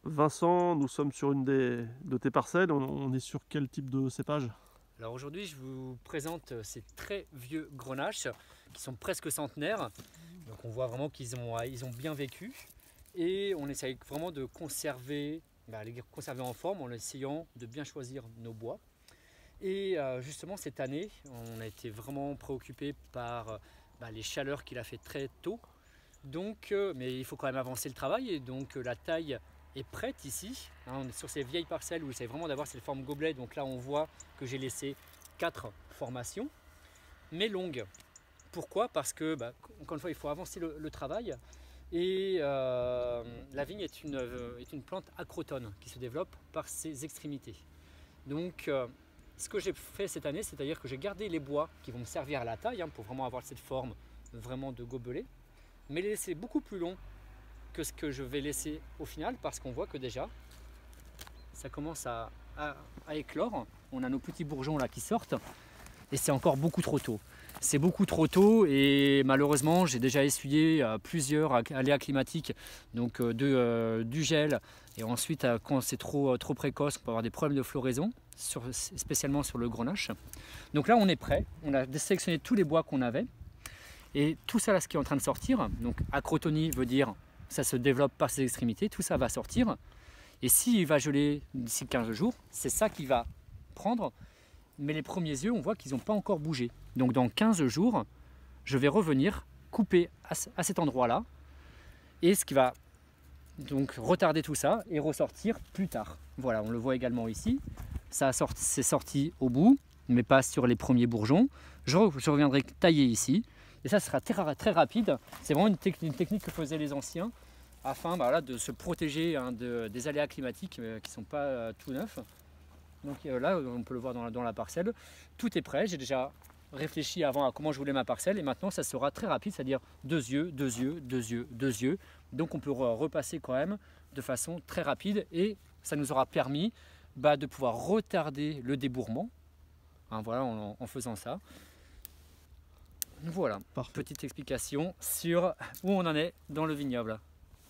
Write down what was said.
Vincent, nous sommes sur une de tes parcelles. On est sur quel type de cépage? Alors aujourd'hui, je vous présente ces très vieux grenaches qui sont presque centenaires. Donc on voit vraiment qu'ils ont bien vécu et on essaye vraiment de conserver, les conserver en forme en essayant de bien choisir nos bois. Et justement cette année, on a été vraiment préoccupé par les chaleurs qu'il a fait très tôt. Donc, mais il faut quand même avancer le travail et donc la taille est prête ici. On est sur ces vieilles parcelles où j'essaie vraiment d'avoir cette forme gobelet. Donc là on voit que j'ai laissé 4 formations, mais longues. Pourquoi? Parce que, encore une fois, il faut avancer le travail. Et la vigne est une plante acrotone qui se développe par ses extrémités. Donc ce que j'ai fait cette année, c'est-à-dire que j'ai gardé les bois qui vont me servir à la taille, pour vraiment avoir cette forme vraiment de gobelet, mais les laisser beaucoup plus long que ce que je vais laisser au final, parce qu'on voit que déjà ça commence à éclore. On a nos petits bourgeons là qui sortent et c'est encore beaucoup trop tôt. C'est beaucoup trop tôt et malheureusement j'ai déjà essuyé plusieurs aléas climatiques, donc du gel, et ensuite quand c'est trop précoce on peut avoir des problèmes de floraison, spécialement sur le grenache. Donc là on est prêt, on a sélectionné tous les bois qu'on avait et tout ça là, ce qui est en train de sortir, donc acrotonie veut dire ça se développe par ses extrémités, tout ça va sortir. Et s'il va geler d'ici 15 jours, c'est ça qu'il va prendre. Mais les premiers yeux, on voit qu'ils n'ont pas encore bougé. Donc dans 15 jours, je vais revenir couper à cet endroit-là. Et ce qui va donc retarder tout ça et ressortir plus tard. Voilà, on le voit également ici. C'est sorti au bout, mais pas sur les premiers bourgeons. Je reviendrai tailler ici. Et ça sera très rapide. C'est vraiment une technique que faisaient les anciens afin de se protéger des aléas climatiques qui ne sont pas tout neufs. Donc là, on peut le voir dans la parcelle. Tout est prêt. J'ai déjà réfléchi avant à comment je voulais ma parcelle. Et maintenant, ça sera très rapide, c'est-à-dire 2 yeux, 2 yeux, 2 yeux, 2 yeux. Donc on peut repasser quand même de façon très rapide. Et ça nous aura permis de pouvoir retarder le débourrement. Voilà, en faisant ça. Voilà, Parfait. petite explication sur où on en est dans le vignoble.